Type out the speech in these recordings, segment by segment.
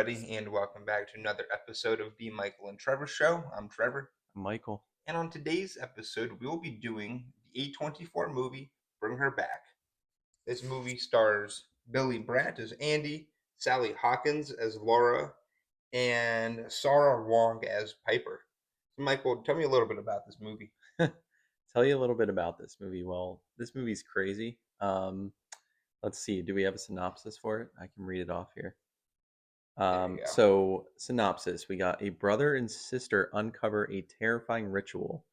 everybody, and welcome back to another episode of the Michael and Trevor Show. I'm Trevor, Michael. and on today's episode, we will be doing the A24 movie Bring Her Back. This movie stars Billy Brandt as Andy, Sally Hawkins as Laura, and Sarah Wong as Piper. So, Michael, tell me a little bit about this movie. Tell you a little bit about this movie. Well, this movie's crazy. Let's see. Do we have a synopsis for it? I can read it off here. There you go. So, synopsis: we got a brother and sister uncover a terrifying ritual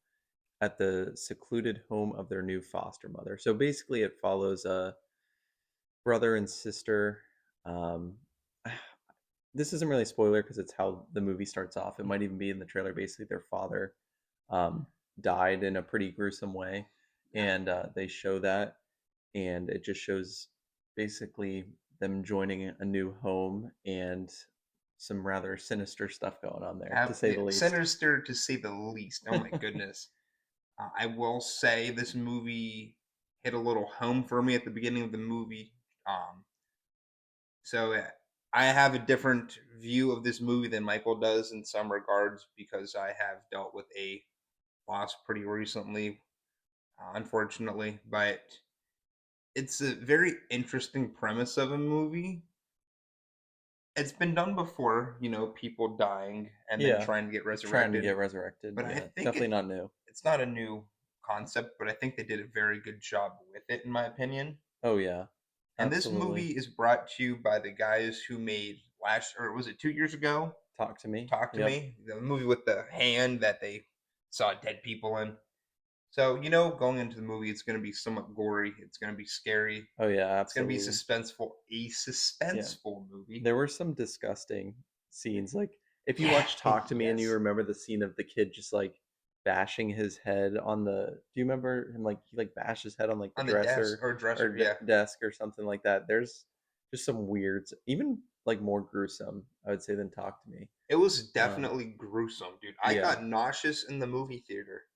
at the secluded home of their new foster mother. So basically, it follows a brother and sister. Um, this isn't really a spoiler because it's how the movie starts off. It might even be in the trailer. Basically, their father um, died in a pretty gruesome way, and they show that, and it just shows basically them joining a new home and some rather sinister stuff going on there, to say the least. Sinister to say the least. Oh my goodness. I will say this movie hit a little home for me at the beginning of the movie. Um, so I have a different view of this movie than Michael does in some regards because I have dealt with a loss pretty recently, unfortunately. But it's a very interesting premise of a movie. It's been done before, people dying and then Yeah, trying to get trying to resurrected. get resurrected. But I Yeah, think definitely not new. it's not a new concept, but I think they did a very good job with it, in my opinion. Oh yeah, And this absolutely. movie is brought to you by the guys who made or was it 2 years ago? Talk to me. Talk to Yep. Me, the movie with the hand that they saw dead people in. So, going into the movie, it's going to be somewhat gory. It's going to be scary. Oh yeah, It's going to be absolutely. suspenseful. A Yeah. suspenseful movie. There were some disgusting scenes. Like if you Yeah. watch Talk to Me and you Yes. remember the scene of the kid just like bashing his head on the do you remember him like he like bashed his head on like the On the desk dresser or or dresser. Yeah. desk or something like that. There's just some weirds, even like more gruesome, I would say, than Talk to Me. It was Um definitely gruesome, dude. I yeah. got nauseous in the movie theater.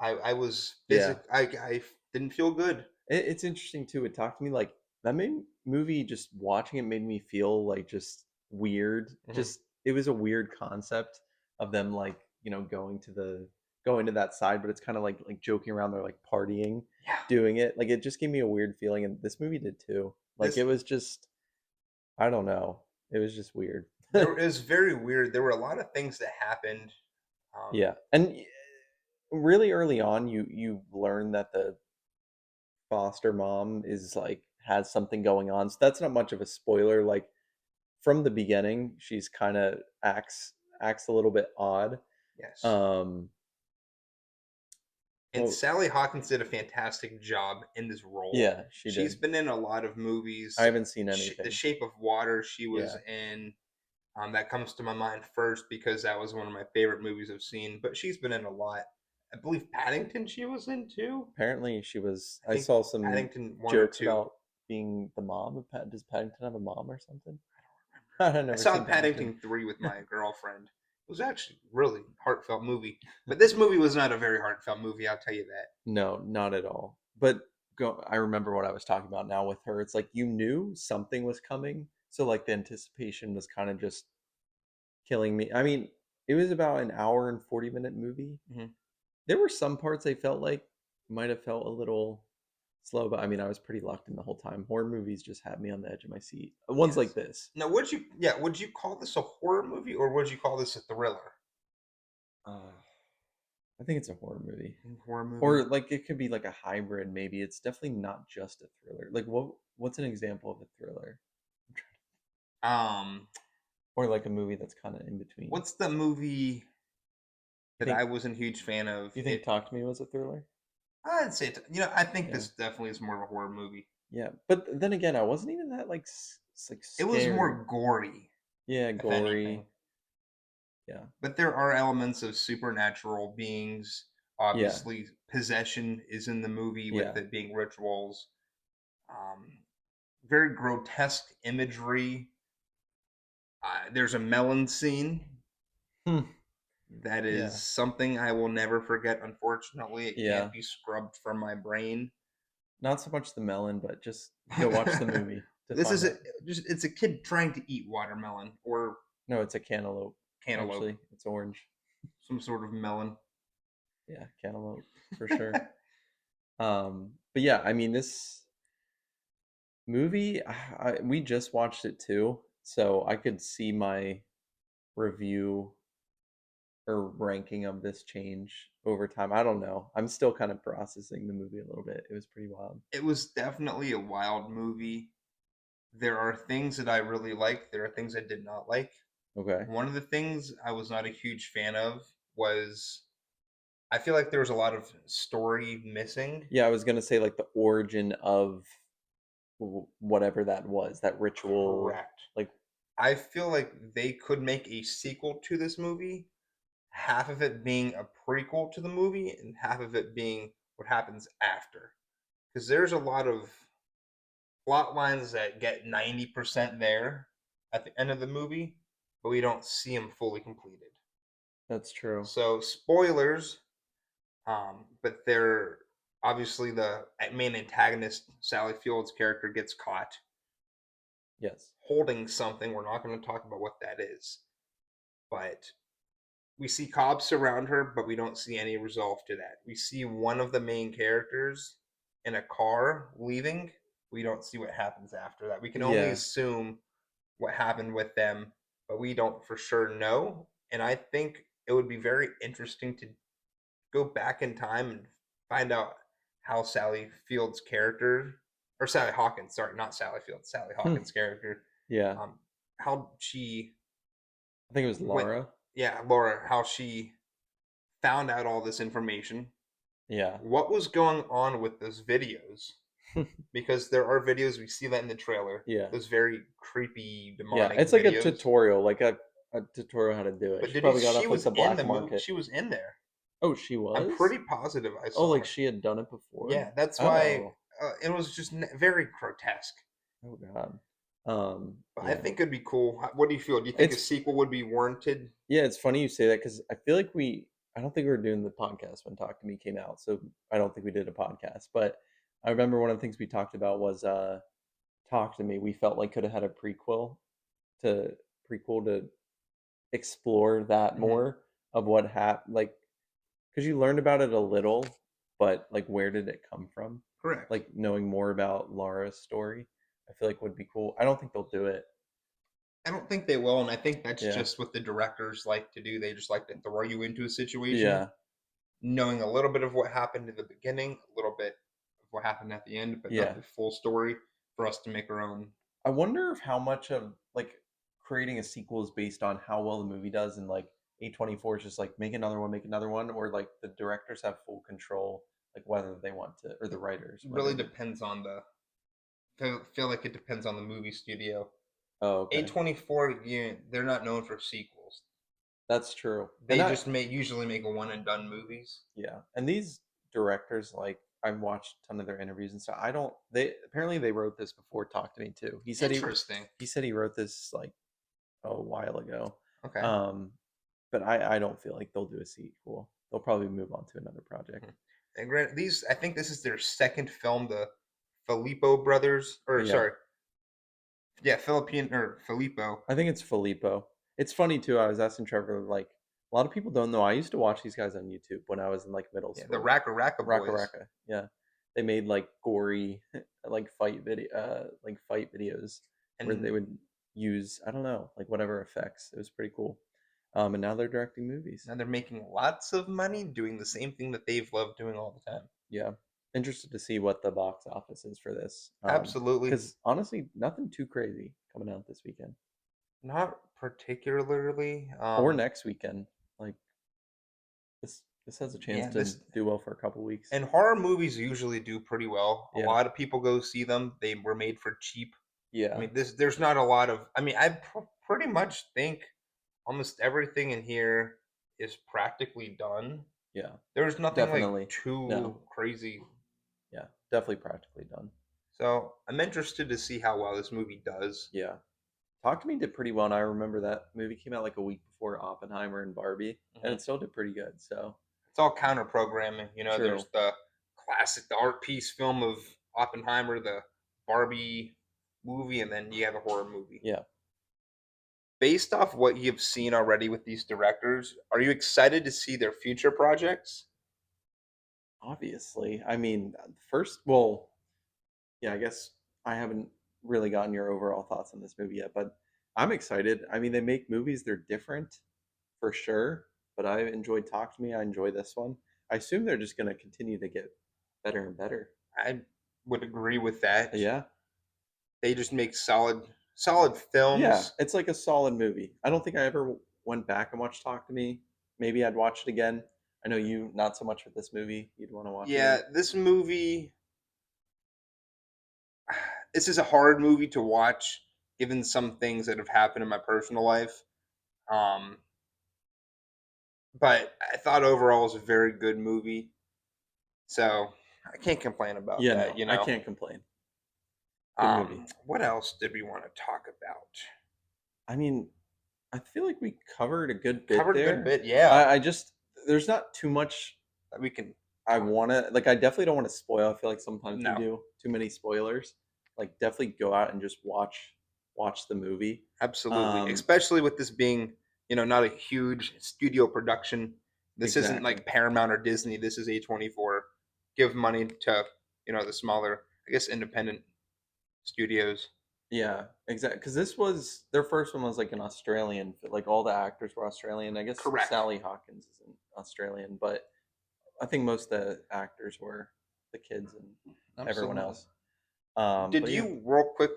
I was Yeah. I didn't feel good. It's interesting too. It talked to me like that made movie just watching it made me feel like just weird. Mhm. Just it was a weird concept of them like going to that side, but it's kind of like joking around. They're like partying, Yeah. doing it. Like it just gave me a weird feeling, and this movie did too. Like it This was just I don't know. It was just weird. There is very weird. There were a lot of things that happened. Um, Yeah, and really early on, you learn that the foster mom is like has something going on. So that's not much of a spoiler. Like from the beginning, she's kind of acts a little bit odd. yes. Um, And well, Sally Hawkins did a fantastic job in this role. yeah, she She's did. been in a lot of I movies. haven't seen The anything. Shape of Water, she was Yeah, in. That comes to my mind first because that was one of my favorite movies I've seen. But she's been in a lot. I believe Paddington she was in too. apparently she was. I I think saw some Paddington 1 or jokes 2. about being the mom of Pat. Does Paddington have a mom or something? I've I never saw seen Paddington. Paddington 3 with my girlfriend. It was actually really heartfelt movie. But this movie was not a very heartfelt movie, I'll tell you that. No, not at all. But I remember what I was talking about now with her. It's like you knew something was coming, so like the anticipation was kind of just killing me. I mean, it was about an hour and 40-minute movie. Mhm. There were some parts I felt like might have felt a little slow, but I mean, I was pretty locked in the whole time. Horror movies just had me on the edge of my seat. Ones like Yes. this. Now, would you call this a horror movie or would you call this a thriller? Uh, I think it's a horror movie. Horror movie. Or like it could be like a hybrid maybe. It's definitely not just a thriller. Like what's an example of a thriller? I'm trying- Um, Or like a movie that's kind of in between. what's the movie You that think I wasn't a huge fan of? you think It. Talk to Me was a thriller? I'd say I think Yeah. this definitely is more of a horror movie. Yeah. But then again, I wasn't even that like like It was scared. more gory, Yeah, if gory. anything. Yeah. But there are elements of supernatural beings. Yeah. Obviously, possession is in the movie with Yeah. it being rituals. Um, very grotesque imagery. There's a melon scene Hmm. that is Yeah. something I will never forget. Unfortunately, it can't Yeah. be scrubbed from my brain. Not so much the melon, but just go watch the movie to This find is out. it's a kid trying to eat watermelon or No, it's a cantaloupe. Cantaloupe, Actually, it's orange. some sort of melon. Yeah, cantaloupe for sure. But yeah, I mean this movie, we just watched it too, so I could see my review or ranking of this change over time. I don't know. I'm still kind of processing the movie a little bit. It was pretty wild. It was definitely a wild movie. There are things that I really liked. There are things I did not like. Okay. One of the things I was not a huge fan of was I feel like there was a lot of story missing. Yeah, I was gonna say like the origin of whatever that was, that ritual. Correct. Like, I feel like they could make a sequel to this movie, half of it being a prequel to the movie and half of it being what happens after. Because there's a lot of plot lines that get 90% there at the end of the movie, but we don't see them fully completed. that's true. So, spoilers, but they're obviously the main antagonist, Sally Field's character, gets caught Yes. holding something. We're not going to talk about what that is, but we see cops surround her, but we don't see any resolve to that. We see one of the main characters in a car leaving. We don't see what happens after that. We can only Yeah, assume what happened with them, but we don't for sure know. And I think it would be very interesting to go back in time and find out how Sally Field's character, or Sally Hawkins, sorry, not Sally Field, Sally Hawkins' character, yeah. um, how she I think it was went, Laura. yeah, Laura, how she found out all this information, Yeah. what was going on with those videos, because there are videos, we see that in the trailer, Yeah. those very creepy, Yeah. demonic It's like a videos. tutorial, like a tutorial how to do it. But She did you? probably got She off like was the in the black movie. market. She was in there. Oh, she I'm was? pretty positive I Oh, saw like her. she had done it before? Yeah, that's why Oh. it was just very grotesque. Oh God. But I Yeah. think it'd be cool. What do you feel? Do you think a It's sequel would be warranted? yeah, it's funny you say that because I feel like I don't think we were doing the podcast when Talk to Me came out, so I don't think we did a podcast. But I remember one of the things we talked about was Talk to Me. We felt like could have had a to to explore that Hmm. more of what happened, like because you learned about it a little, but like where did it come from? Correct. Like knowing more about Laura's story, I feel like would be cool. I don't think they'll do it. I don't think they will, and I think that's Yeah, just what the directors like to do. They just like to throw you into a situation, yeah, knowing a little bit of what happened in the beginning, a little bit of what happened at the end, but not yeah. the full story for us to make our own. I wonder if how much of like creating a sequel is based on how well the movie does, and like A24 is just like make another one, or like the directors have full control, like whether they want to, or the writers, whether Really they. depends on the. Feel like it depends on the movie studio. Oh, okay, A24, yeah, they're not known for sequels. that's true. And They I just usually make a one and done movies. Yeah, and these directors, like I've watched a ton of their interviews and stuff. I don't. They apparently they wrote this before Talk to Me too. Interesting. He said he wrote this like a while ago. Okay. Um, but I don't feel like they'll do a sequel. They'll probably move on to another project. Mhm. And granted, these I think this is their second film, the Filippo brothers, or Yeah, sorry, yeah, Philippine or Filippo. I think it's Filippo. It's funny too. I was asking Trevor like a lot of people don't know. I used to watch these guys on YouTube when I was in like middle Yeah, the school. Raka Raka Raka boys. Raka. Yeah. They made like gory like fight videos where they And would use I don't know, like whatever effects. It was pretty cool. And now they're directing movies. now they're making lots of money doing the same thing that they've loved doing all the time. Yeah. Interested to see what the box office is for this. Absolutely. Because honestly, nothing too crazy coming out this weekend. Not particularly. Or next weekend. Like this has a chance Yeah, to this do well for a couple weeks. and horror movies usually do pretty well. A Yeah. lot of people go see them. They were made for cheap. I Yeah. mean, there's not a lot of. I mean, pretty much think almost everything in here is practically done. Yeah. There's nothing like Definitely. No. too crazy. Yeah. Definitely practically done. So I'm interested to see how well this movie does. Yeah. Talk to Me did pretty well, and I remember that movie came out like a week before Oppenheimer and Barbie, and Mhm. it still did pretty good. So It's all counter programming. true. There's the classic, the art piece film of Oppenheimer, the Barbie movie, and then you have a horror movie. Yeah. based off what you've seen already with these directors, are you excited to see their future projects? Obviously. I mean, first, well, yeah, I guess I haven't really gotten your overall thoughts on this movie yet, but I'm excited. I mean, they make movies, they're different for sure, but I enjoyed Talk to Me. I enjoy this one. I assume they're just going to continue to get better and better. I would agree with that. Yeah. They just make solid Yeah, films. it's like a solid movie. I don't think I ever went back and watched Talk to Me. Maybe I'd watch it again. I know you not so much with this movie. You'd want to watch Yeah, again. this movie, this is a hard movie to watch given some things that have happened in my personal life. Um, but I thought overall it was a very good movie. So I can't complain about Yeah, that, no, you I know. can't complain. Good movie. What else did we want to talk about? I mean, I feel like we covered a good bit Covered a good there. bit, yeah. I just there's not too much That we can I talk. wanna like. I definitely don't want to spoil. I feel like sometimes we No, do too many spoilers. Like, definitely go out and just watch the movie. absolutely. Um, Especially with this being, not a huge studio production. This isn't exactly. like Paramount or Disney. This is A24. Give money to, the smaller, I guess, independent studios. Yeah, exactly. Because this was their first one was like an Australian. Like all the actors were Australian. I guess Correct. Sally Hawkins isn't Australian, but I think most of the actors were the kids and everyone Absolutely. else. Did But yeah. you, real quick,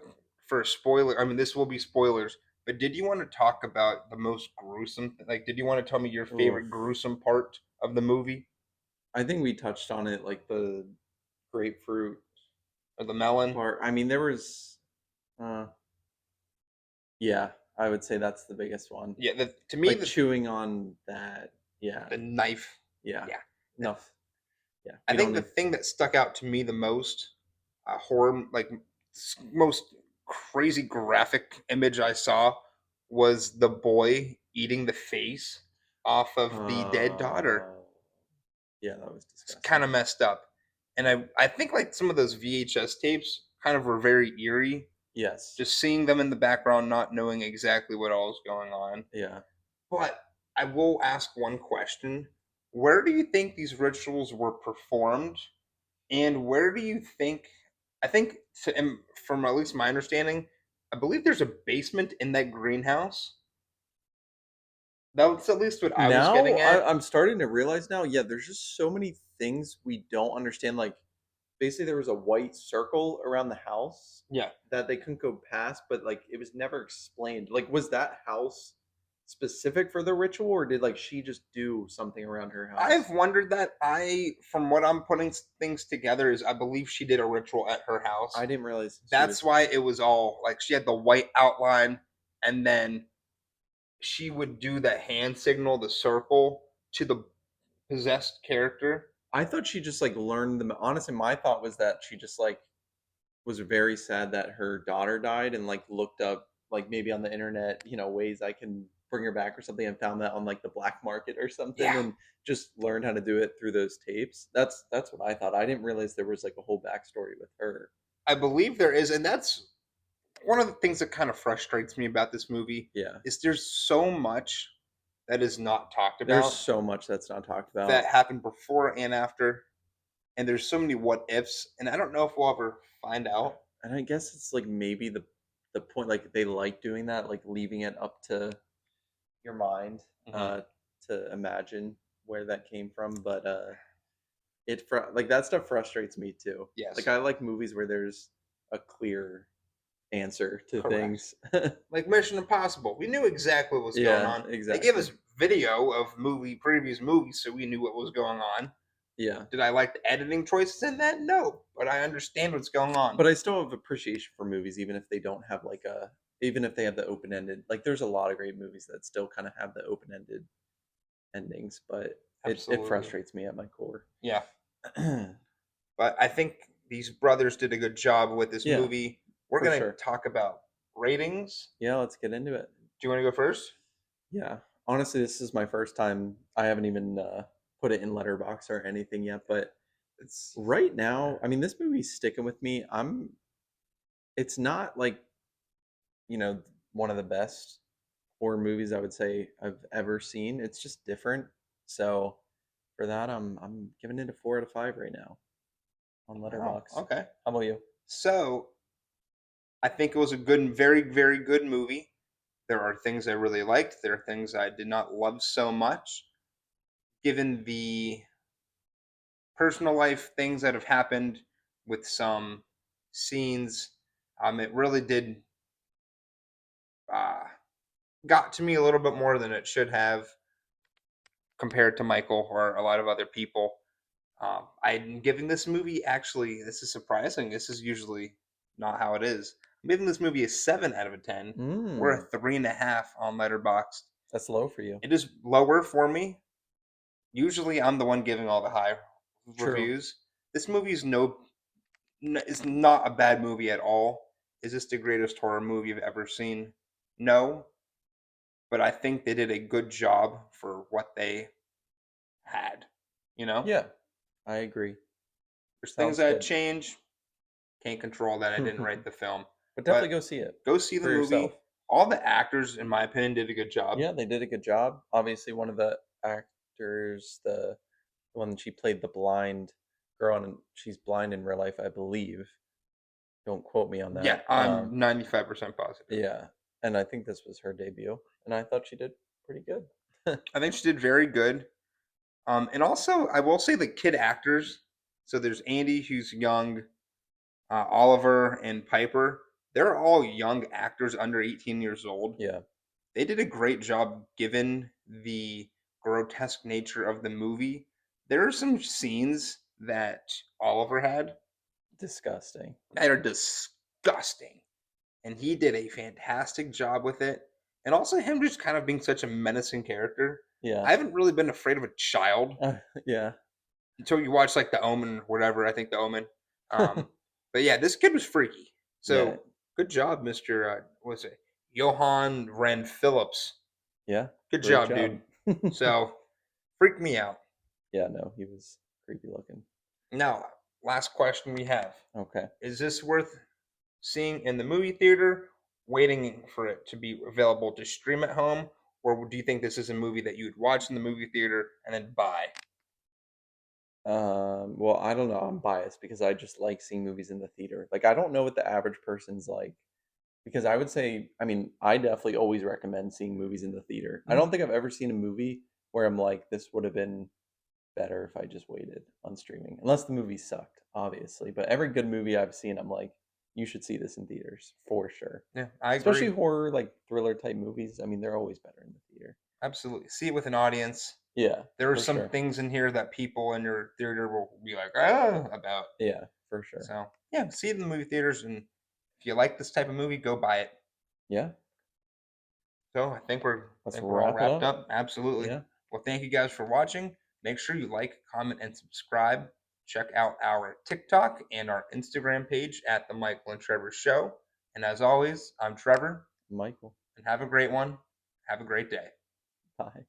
for a spoiler? I mean, this will be spoilers, but did you want to talk about the most gruesome? Like, did you want to tell me your Oof. favorite gruesome part of the movie, I think we touched on it, like the grapefruit or the melon? part. I mean, there was, yeah, I would say that's the biggest one. Yeah, to me, Like chewing on that. Yeah, the knife. yeah. Yeah, Enough. Yeah, I we don't think the need. thing that stuck out to me the most, horror, like most crazy graphic image I saw was the boy eating the face off of the dead daughter. Uh, yeah, that was It's kind disgusting. of messed up. And I think like some of those VHS tapes kind of were very eerie, Yes. just seeing them in the background, not knowing exactly what all was going on. Yeah. But I will ask one question. Where do you think these rituals were performed? And where do you think, I think, from at least my understanding, I believe there's a basement in that greenhouse. That's at least what I was Now getting at. I'm starting to realize now, yeah, there's just so many things we don't understand. Like basically there was a white circle around the house Yeah. that they couldn't go past, but like it was never explained. Like was that house specific for the ritual or did like she just do something around her I've house? wondered that. From what I'm putting things together, is I believe she did a ritual at her I house. didn't realize she That's was why it was all like she had the white outline, and then she would do the hand signal, the circle, to the possessed character. I thought she just like learned them. Honestly, my thought was that she just like was very sad that her daughter died and like looked up like maybe on the internet, ways I can bring her back or something and found that on like the black market or something Yeah, and just learned how to do it through those tapes. That's what I thought. I didn't realize there was like a whole backstory with her. I believe there is, and that's one of the things that kind of frustrates me about this movie Yeah. is there's so much that is not talked There's about so much that's not talked that about. happened before and after, and there's so many what ifs, and I don't know if we'll ever find out. And I guess it's like maybe the point like they like doing that, like leaving it up to your mind Hmm. to imagine where that came from, but like that stuff frustrates me too. Like Yes, I like movies where there's a clear answer to correct. things. Like Mission Impossible, we knew exactly what was going Yeah, on. They gave exactly. us video of previous movies, so we knew what was going on. Yeah. Did I like the editing choices in that? No, but I understand what's going on. But I still have appreciation for movies even if they don't have like a even if they have the open-ended. Like there's a lot of great movies that still kind of have the open-ended endings, but it Absolutely, frustrates me at my core. yeah. But I think these brothers did a good job with this Yeah, movie. We're for gonna sure. talk about ratings. Yeah, let's get into it. Do you want to go first? Yeah. Honestly, this is my first time. I haven't even put it in Letterbox or anything yet, but It's right now, I mean, this movie's sticking with me. It's not like, you know, one of the best. horror movies I would say I've ever seen. It's just different. So for that, I'm giving it a 4 out of 5 right now on Wow. Letterbox. Okay. How about you? So I think it was a good, very, very good movie. There are things I really liked. There are things I did not love so much. Given the personal life things that have happened with some scenes, it really did uh, got to me a little bit more than it should have compared to Michael or a lot of other people. I'm giving this movie actually. This is surprising. This is usually not how it is. I'm giving this movie a 7 out of 10. We're Mm, a 3.5 on Letterboxd. that's low for you. It is lower for me. Usually, I'm the one giving all the high True. reviews. This movie is it's not a bad movie at all. Is this the greatest horror movie I've ever seen? No, but I think they did a good job for what they had. You know, Yeah, I agree. there's things Sounds I'd good. change. Can't control that. I didn't write the film, But definitely but go see it go see the for yourself. movie. All the actors, in my opinion, did a good job. Yeah, they did a good job. Obviously, one of the actors, the one she played the blind girl, and she's blind in real life, I believe. Don't quote me on Yeah, that. I'm 95% positive. Yeah, and I think this was her debut, and I thought she did pretty good. I think she did very good. And also, I will say the kid actors. So there's Andy, who's young, Oliver, and Piper. They're all young actors under 18 years old. Yeah, They did a great job given the grotesque nature of the movie. There are some scenes that Oliver had disgusting. that are disgusting. And he did a fantastic job with it. And also him just kind of being such a menacing character. Yeah, I haven't really been afraid of a child yeah, until you watch like The Omen or whatever. I think The Omen. But yeah, this kid was freaky. yeah, So good job, Mister. What's it? Johann Ren Phillips. yeah. Good Great job, job. dude. So freaked me out. Yeah, no, he was creepy looking. Now, last question we have: Okay. is this worth seeing in the movie theater, waiting for it to be available to stream at home, or do you think this is a movie that you would watch in the movie theater and then buy? Well, I don't know. I'm biased because I just like seeing movies in the theater. Like, I don't know what the average person's like because I would say, I mean, I definitely always recommend seeing movies in the theater. I Mhm. don't think I've ever seen a movie where I'm like, this would have been better if I just waited on streaming, unless the movie sucked, obviously. But every good movie I've seen, I'm like, you should see this in theaters for sure. Yeah, I Especially agree. horror, like thriller type movies. I mean, they're always better in the theater. Absolutely. See it with an audience. Yeah, There are for some sure. things in here that people in your theater will be like, ah, about. Yeah, for sure. So, yeah, see it in the movie theaters. And if you like this type of movie, go buy it. Yeah, So I let's think we're all wrap it wrapped up. up. Absolutely. Yeah, Well, thank you guys for watching. Make sure you like, comment, and subscribe. Check out our TikTok and our Instagram page at the Michael and Trevor Show. And as always, I'm Trevor, Michael. and have a great one. Have a great day. Bye.